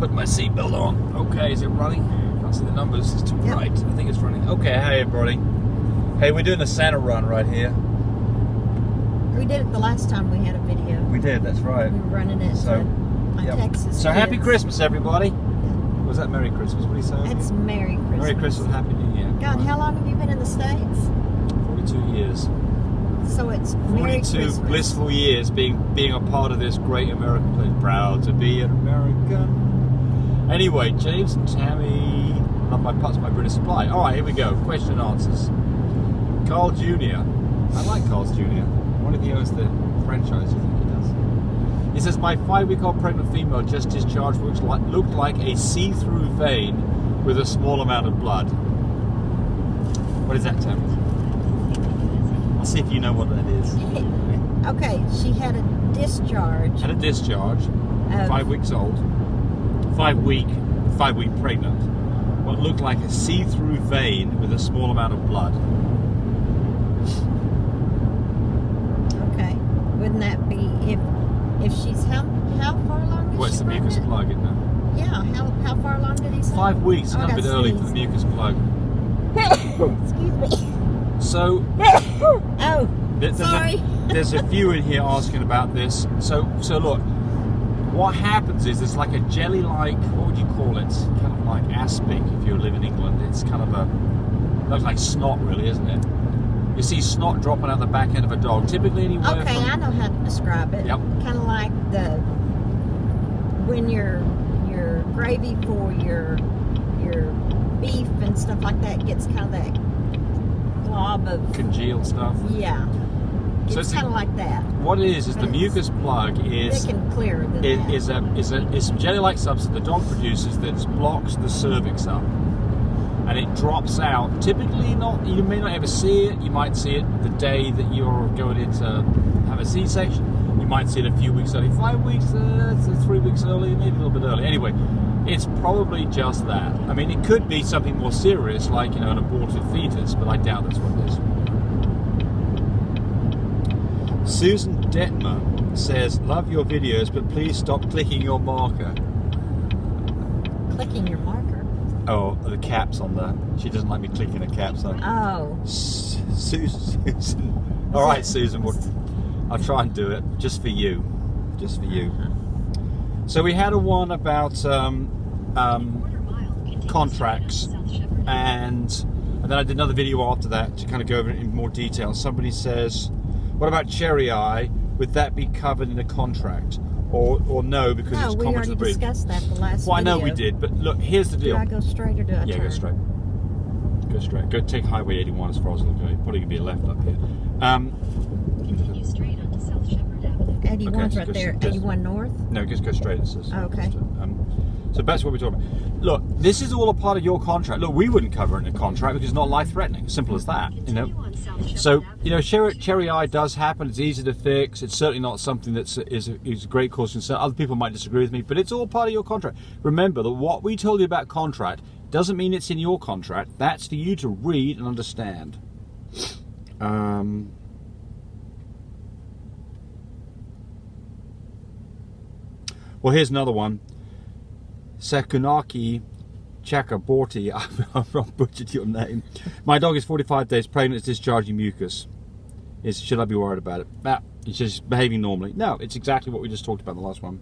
put my seatbelt on. Okay, is it running? Can't see the numbers, it's too bright. I think it's running. Okay, hey everybody. Hey, we're doing a Santa run right here. We did it the last time we had a video. We did, that's right. We were running it on Texas. So kids. happy Christmas, everybody. Was that Merry Christmas? What do you say? It's Merry Christmas. Merry Christmas, Happy New Year. God, how long have you been in the States? 42 years. So it's Merry 42 Christmas. blissful years being a part of this great American place. Proud to be an American. Anyway, James and Tammy, love my Pups, my British supply. All right, here we go. Question and answers. Carl Jr. I like Carl's Jr. I wonder if he owns the franchise. I think he does. He says, my 5-week-old pregnant female just discharged looked like a see-through vein with a small amount of blood. What is that, Tammy? I'll see if you know what that is. Okay, she had a discharge. Had a discharge, 5 weeks old, 5 week pregnant. What looked like a see-through vein with a small amount of blood. Okay, wouldn't that be if she's how far along? Is Well, it's she the mucus pregnant? plug, isn't it? Yeah, how far along did he say? 5 weeks, a little bit early for the mucus plug. Excuse me. So, Oh, sorry. There's a few in here asking about this. So look, what happens is there's like a jelly-like, what would you call it? Kind of like aspic if you live in England. It's kind of looks like snot really, isn't it? You see snot dropping out the back end of a dog, typically anywhere Okay, I know how to describe it. Yep. Kind of like when your gravy for your beef and stuff like that gets kind of that glob of congealed stuff. Yeah. So It's kind of like that. What it is the mucus plug is Thick and clearer than that. is some jelly-like substance the dog produces that blocks the cervix up, and it drops out. Typically, you may not ever see it. You might see it the day that you're going in to have a C-section. You might see it a few weeks early, 5 weeks, 3 weeks early, maybe a little bit early. Anyway, it's probably just that. I mean, it could be something more serious, like an aborted fetus, but I doubt that's what it is. Susan Detmer says, love your videos, but please stop clicking your marker. Clicking your marker? Oh, the caps on the... She doesn't like me clicking the caps on. Oh. Susan. All right, Susan. I'll try and do it just for you. Just for you. So we had a one about contracts, and then I did another video after that to kind of go over it in more detail. Somebody says, what about cherry eye? Would that be covered in a contract? Or no, because it's common to the breed? We already discussed that the last Well, I know video. we did, but look, here's the deal. Do I go straight or do I turn? Yeah, go straight. Go straight. Go take Highway 81 as far as it'll go. You're probably going to be a left up here. Continue straight onto South Shepherd Avenue. 81's Okay, right there. 81 North? No, just go straight. It says. Okay. So that's what we're talking about. Look, this is all a part of your contract. Look, we wouldn't cover it in a contract because it's not life-threatening. Simple as that. So cherry eye does happen. It's easy to fix. It's certainly not something that is a great cause of concern. Other people might disagree with me, but it's all part of your contract. Remember that what we told you about contract doesn't mean it's in your contract. That's for you to read and understand. Well, here's another one. Sakunaki Chakraborty, I've butchered your name. My dog is 45 days pregnant, it's discharging mucus. Should I be worried about it? Nah, it's just behaving normally. No, it's exactly what we just talked about in the last one.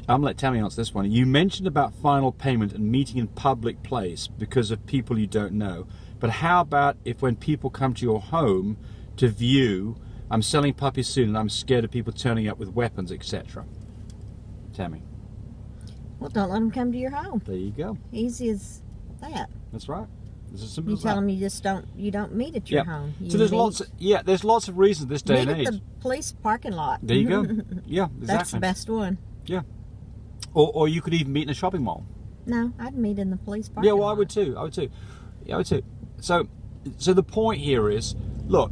I'm going to let Tammy answer this one. You mentioned about final payment and meeting in public place because of people you don't know. But how about if when people come to your home to view, I'm selling puppies soon and I'm scared of people turning up with weapons, etc. Tammy. Well, don't let them come to your home. There you go. Easy as that. That's right. It's as simple You as tell that. them you don't meet at your home. You So there's meet, there's lots of reasons this day and meet at age. the police parking lot. There you go. Yeah, exactly. That's the best one. Yeah. Or you could even meet in a shopping mall. No, I'd meet in the police parking Yeah, well, lot. I would too. Yeah, I would too. So the point here is, look,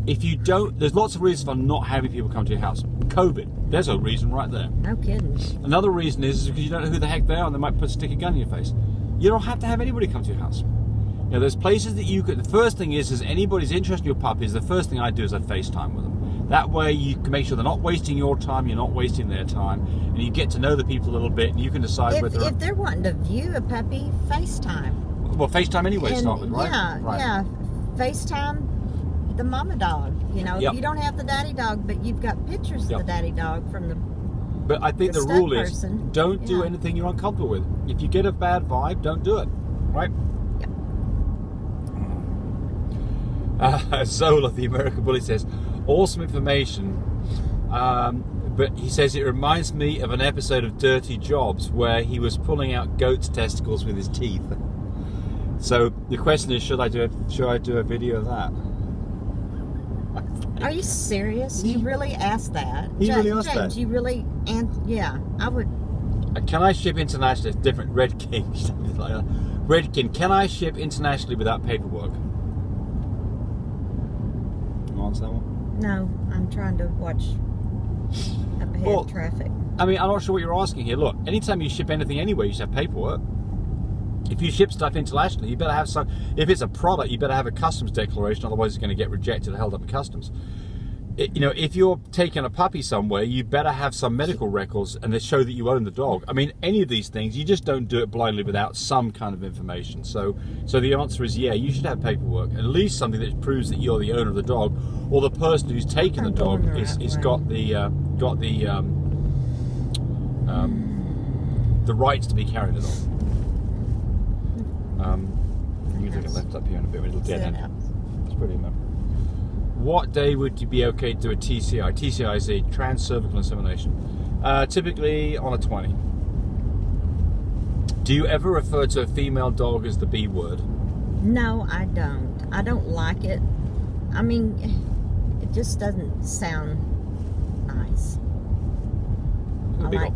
if you don't, there's lots of reasons for not having people come to your house. COVID, there's a reason right there. No kidding. Another reason is because you don't know who the heck they are and they might stick a gun in your face. You don't have to have anybody come to your house. There's places that you could, the first thing is anybody's interested in your puppies, the first thing I do is I FaceTime with them. That way you can make sure they're not wasting your time, you're not wasting their time, and you get to know the people a little bit, and you can decide whether... If they're wanting to view a puppy, FaceTime. Well, FaceTime anyway to start with, right? Yeah, right. yeah. FaceTime the mama dog. You know, Yep. if you don't have the daddy dog, but you've got pictures of Yep. the daddy dog from the... But I think the step rule is, person. don't do Yeah. anything you're uncomfortable with. If you get a bad vibe, don't do it, right? Zola, the American Bully, says, awesome information, but he says it reminds me of an episode of Dirty Jobs where he was pulling out goat's testicles with his teeth. So the question is, should I do a video of that? Are you serious? You really asked that? He really asked James, that. you really... Yeah, I would... Can I ship internationally? It's different. Red King. Red King, can I ship internationally without paperwork? You want that one? No, I'm trying to watch up ahead Well, traffic. I mean, I'm not sure what you're asking here. Look, anytime you ship anything anywhere, you should have paperwork. If you ship stuff internationally, you better have some... If it's a product, you better have a customs declaration, otherwise it's going to get rejected and held up at customs. You know, if you're taking a puppy somewhere, you better have some medical records and they show that you own the dog. I mean, any of these things, you just don't do it blindly without some kind of information. So the answer is, yeah, you should have paperwork. At least something that proves that you're the owner of the dog, or the person who's taken the dog is got the rights to be carrying the dog. I'm going to take a left up here in a bit. It'll dead end. It's pretty enough. What day would you be okay to do a TCI? TCI is a trans-cervical insemination. Typically on a 20. Do you ever refer to a female dog as the B word? No, I don't. I don't like it. I mean, it just doesn't sound nice. I like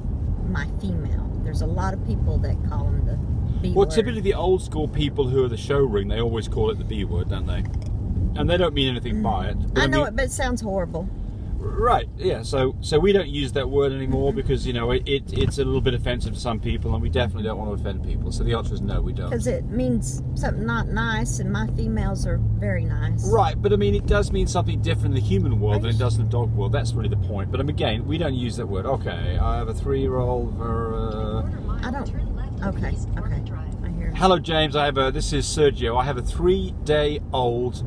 my female. There's a lot of people that call them the B word. Well, typically the old school people who are the show ring, they always call it the B word, don't they? And they don't mean anything by it. I know it, but it sounds horrible. Right, yeah, so we don't use that word anymore because, you know, it's a little bit offensive to some people, and we definitely don't want to offend people. So the answer is no, we don't. Because it means something not nice, and my females are very nice. Right, but I mean, it does mean something different in the human world than it does in the dog world. That's really the point. But again, we don't use that word. Okay, I have a 3-year-old... I don't... Okay. I hear it. Hello, James. This is Sergio. I have a 3-day-old...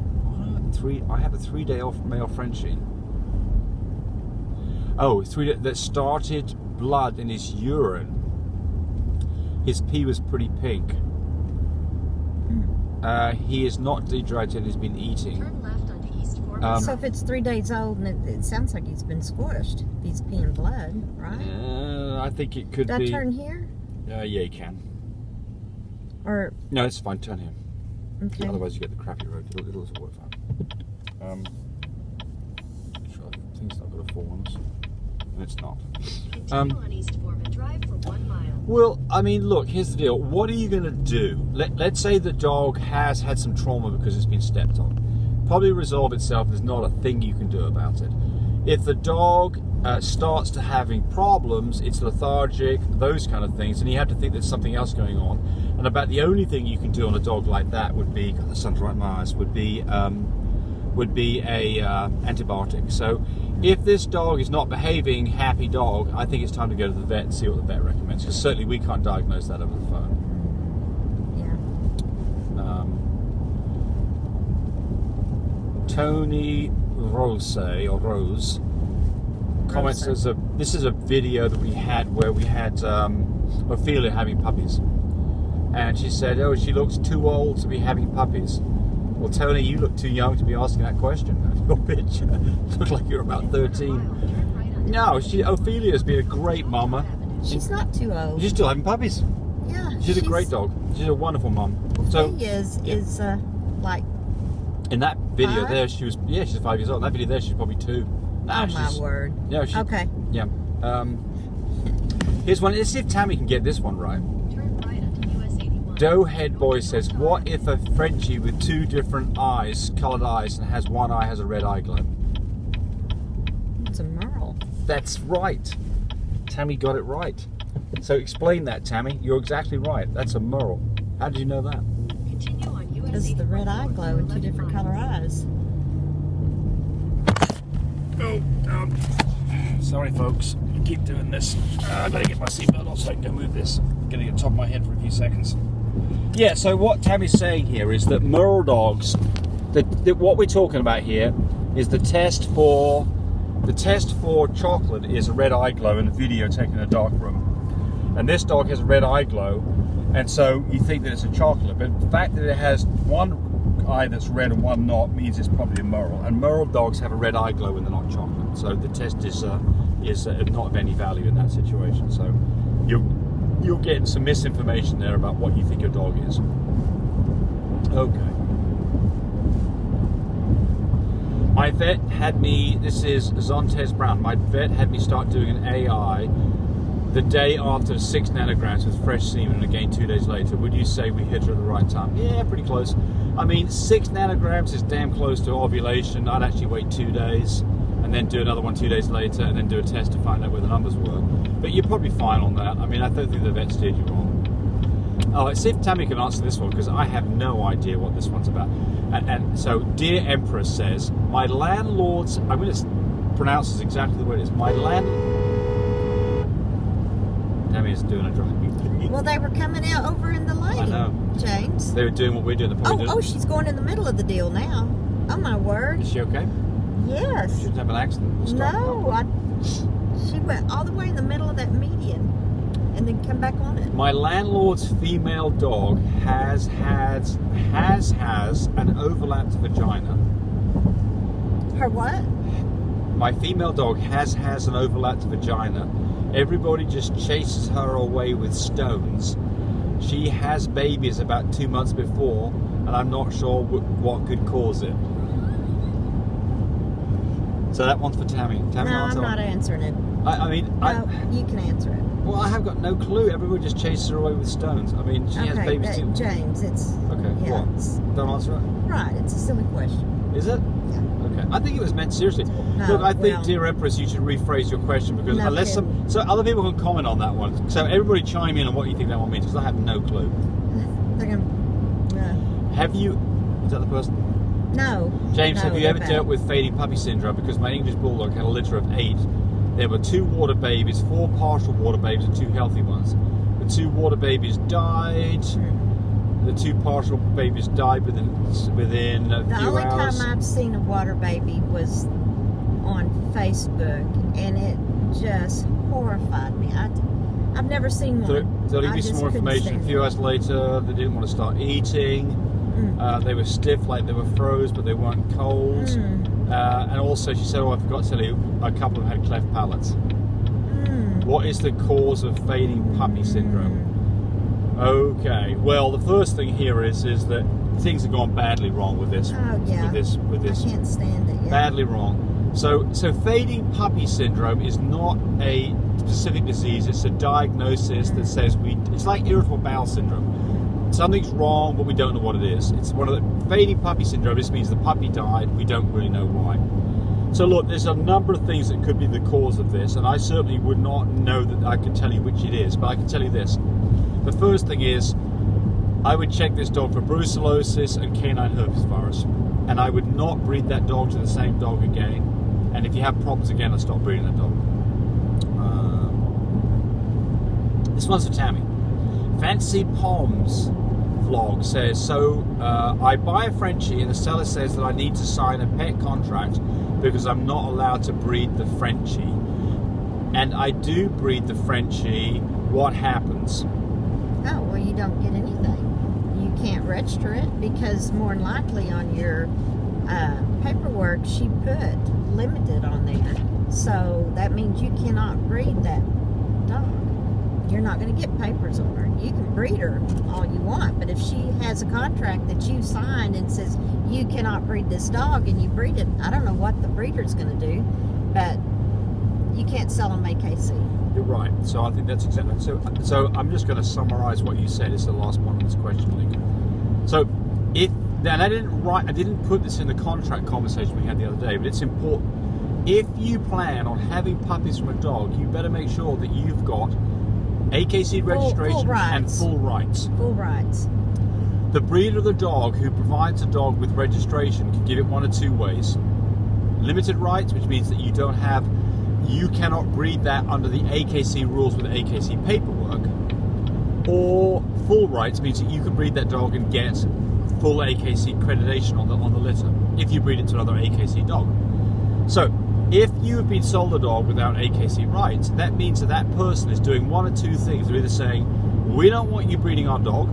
I have a 3-day-old male Frenchie. Oh, that started blood in his urine. His pee was pretty pink. He is not dehydrated. He's been eating. Turn left onto East 4. So if it's 3 days old, and it sounds like he's been squished, if he's peeing blood, right? I think it could Did be. I turn here? Yeah, you can. Or No, it's fine. Turn here. okay. Otherwise, you get the crappy road. It'll work fine. Sure, I think it's not got a 4 ones. And it's not. Continue on East Foreman Drive for 1 mile. Well, I mean, look, here's the deal. What are you going to do? Let's say the dog has had some trauma because it's been stepped on. Probably resolve itself. There's not a thing you can do about it. If the dog starts to having problems, it's lethargic, those kind of things, and you have to think there's something else going on. And about the only thing you can do on a dog like that would be, God, the sun's right in my eyes, would be a antibiotic. So if this dog is not behaving, happy dog, I think it's time to go to the vet and see what the vet recommends, because certainly we can't diagnose that over the phone. Yeah. Tony Rose comments, this is a video that we had where we had Ophelia having puppies, and she said, oh, she looks too old to be having puppies. Well, Tony, you look too young to be asking that question. Your picture looked like you're about 13. No, Ophelia's been a great mama. She's not too old. She's still having puppies. Yeah. She's a great dog. She's a wonderful mum. Ophelia is like... In that video 5? there, she's 5 years old. In that video there, she's probably 2. Nah, Oh my word. Yeah, Okay. Yeah. Here's one. Let's see if Tammy can get this one right. Turn right onto US 81. Doughhead Boy says, what if a Frenchie with 2 different eyes, coloured eyes, and has one eye has a red eye glow? It's a Merle. That's right. Tammy got it right. So explain that, Tammy. You're exactly right. That's a Merle. How did you know that? Continue on US Because the red eye 81 glow and 2 different color eyes. go. Sorry, folks. I keep doing this. I better get my seatbelt off so I can go move this. Getting it top of my head for a few seconds. Yeah, so what Tammy's saying here is that Merle dogs, what we're talking about here is the test for chocolate is a red eye glow in the video taken in a dark room. And this dog has a red eye glow, and so you think that it's a chocolate, but the fact that it has one eye that's red and one not means it's probably a Merle. And Merle dogs have a red eye glow when they're not chocolate. So the test is not of any value in that situation. So you're getting some misinformation there about what you think your dog is. Okay. My vet had me, this is Zontez Brown, my vet had me start doing an AI the day after 6 nanograms with fresh semen and again 2 days later. Would you say we hit her at the right time? Yeah, pretty close. I mean, 6 nanograms is damn close to ovulation. I'd actually wait 2 days and then do another one 2 days later and then do a test to find out where the numbers were. But you're probably fine on that. I mean, I don't think the vet steered you wrong. Oh, let's see if Tammy can answer this one, because I have no idea what this one's about. And so, Dear Empress says, my landlord's, I'm going to pronounce this exactly the way it is. Tammy is doing a driving. Well, they were coming out over in the lane. I know. James. They were doing what we're doing. Oh, she's going in the middle of the deal now. Oh, my word. Is she okay? Yes. She didn't have an accident? We'll start No, she went all the way in the middle of that median and then come back on it. My landlord's female dog has an overlapped vagina. Her what? My female dog has an overlapped vagina. Everybody just chases her away with stones. She has babies about 2 months before, and I'm not sure what could cause it. So that one's for Tammy. Tammy, No, I'm not answering it. I mean, No, you can answer it. Well, I have got no clue. Everybody just chases her away with stones. I mean, she has babies too. James, it's... Okay, yeah, what? Don't answer it? Right, it's a silly question. Is it? Yeah. Okay. I think it was meant seriously. No, Look, I think, well, Dear Empress, you should rephrase your question, because No, unless so other people can comment on that one. So everybody chime in on what you think that one means, because I have no clue. They're gonna... Have you... Is that the person? No. James, no, have you ever they're dealt bad. with fading puppy syndrome? Because my English bulldog had a litter of 8. There were 2 water babies, 4 partial water babies, and 2 healthy ones. The 2 water babies died. The 2 partial babies died within a The few only hours. time I've seen a water baby was on Facebook, and it just horrified me. I've never seen one. So, I give you just some more couldn't information. stand A few it. hours later, they didn't want to start eating. They were stiff, like they were froze, but they weren't cold. And also, she said, I forgot to tell you, a couple of them had cleft palates. What is the cause of fading puppy syndrome? Okay, well, the first thing here is that things have gone badly wrong with this. Oh, yeah. With this. I can't stand it. Yeah. Badly wrong. So fading puppy syndrome is not a specific disease. It's a diagnosis that says it's like irritable bowel syndrome. Something's wrong, but we don't know what it is. It's one of the fading puppy syndrome. This means the puppy died. We don't really know why. So look, there's a number of things that could be the cause of this, and I certainly would not know that I can tell you which it is, but I can tell you this. The first thing is, I would check this dog for brucellosis and canine herpes virus, and I would not breed that dog to the same dog again. And if you have problems again, I'll stop breeding that dog. This one's for Tammy. Fancy Palms vlog says, I buy a Frenchie and the seller says that I need to sign a pet contract because I'm not allowed to breed the Frenchie. And I do breed the Frenchie. What happens? Oh, well, you don't get anything. You can't register it because more than likely on your paperwork she put limited on there. So that means you cannot breed that dog. You're not going to get papers on her. You can breed her all you want, but if she has a contract that you signed and says you cannot breed this dog and you breed it, I don't know what the breeder's going to do, but you can't sell them AKC. You're right. So I think that's exactly so I'm just going to summarize what you said. It's the last one on this question link. So I didn't put this in the contract conversation we had the other day, but it's important. If you plan on having puppies from a dog, you better make sure that you've got AKC registration and full rights. Full rights. The breeder of the dog who provides a dog with registration can give it one of 2 ways. limited rights, which means that you cannot breed that under the AKC rules with AKC paperwork, or full rights means that you can breed that dog and get full AKC accreditation on the litter if you breed it to another AKC dog. So if you have been sold a dog without AKC rights, that means that person is doing one of two things. They're either saying, we don't want you breeding our dog,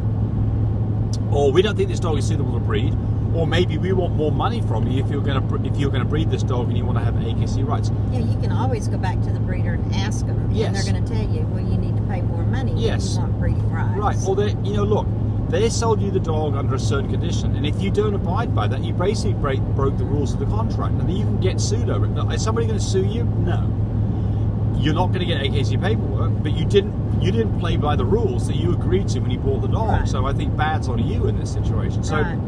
or we don't think this dog is suitable to breed, or maybe we want more money from you if you're going to breed this dog and you want to have AKC rights. Yeah, you can always go back to the breeder and ask them, and Yes. they're going to tell you, well, you need to pay more money Yes. if you want breeding rights. Right. Or look, they sold you the dog under a certain condition, and if you don't abide by that, you basically broke the rules of the contract, and then you can get sued over it. Now, is somebody going to sue you? No. You're not going to get AKC paperwork, but you didn't play by the rules that you agreed to when you bought the dog. Right. So I think bad's on you in this situation. So. Right.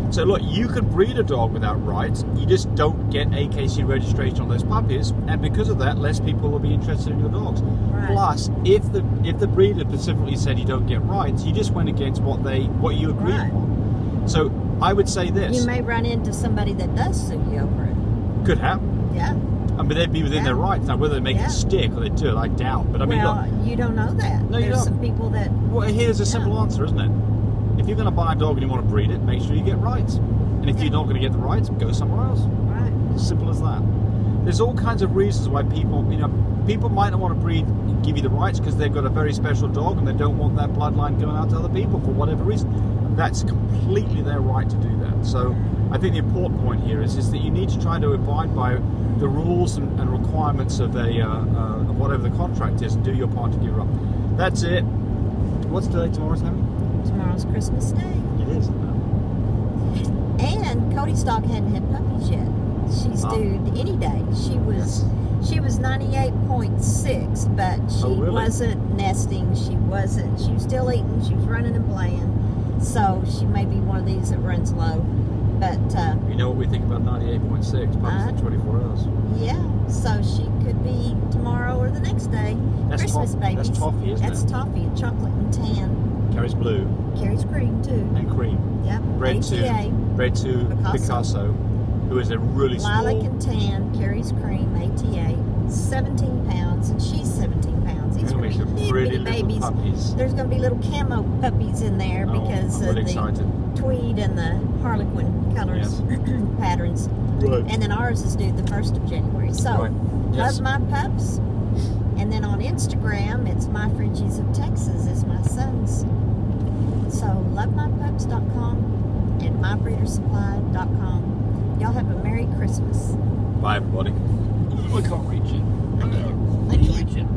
So look, you can breed a dog without rights. You just don't get AKC registration on those puppies, and because of that, less people will be interested in your dogs. Right. Plus, if the breeder specifically said you don't get rights, you just went against what you agreed Right. upon. So I would say this: You may run into somebody that does sue you over it. could happen. Yeah. But they'd be within Yeah. their rights. Now, whether they make Yeah. it stick or they do it, I doubt. But I mean, Well, look, you don't know that. No, you There's don't. some people that... well, here's a simple Yeah. answer, isn't it? If you're going to buy a dog and you want to breed it, make sure you get rights. And if Yeah. you're not going to get the rights, go somewhere else. Right. As simple as that. There's all kinds of reasons why people might not want to breed, give you the rights because they've got a very special dog and they don't want that bloodline going out to other people for whatever reason. That's completely their right to do that. So I think the important point here is that you need to try to abide by the rules and requirements of of whatever the contract is and do your part to give it up. That's it. What's today? Tomorrow's Sammy? Tomorrow's Christmas Day. It is. And Cody's dog hadn't had puppies yet. She's due any day. She was 98.6, but she Oh, really? wasn't nesting. She was still eating. She was running and playing. So she may be one of these that runs low. But You know what we think about 98.6 puppies in 24 hours. yeah, so she could be tomorrow or the next day. That's Christmas babies. That's toffee, isn't That's it? toffee, chocolate and tan. Carries blue Carries cream too. and cream. Yep. Bred ATA. to Picasso, who is a really small. Lilac and tan, carries cream, ATA, 17 pounds, and she's 17 pounds. These Gonna are make some little pretty bitty little babies. puppies. There's going to be little camo puppies in there because I'm of really the excited. tweed and the harlequin colors, patterns. Right. And then ours is due the 1st of January. So, Right. Yes. Love My Pups. And then on Instagram, it's My Fridgies of Texas is my son's. So, lovemypups.com and mybreedersupply.com. Y'all have a Merry Christmas. Bye, everybody. I can't reach it. I can't.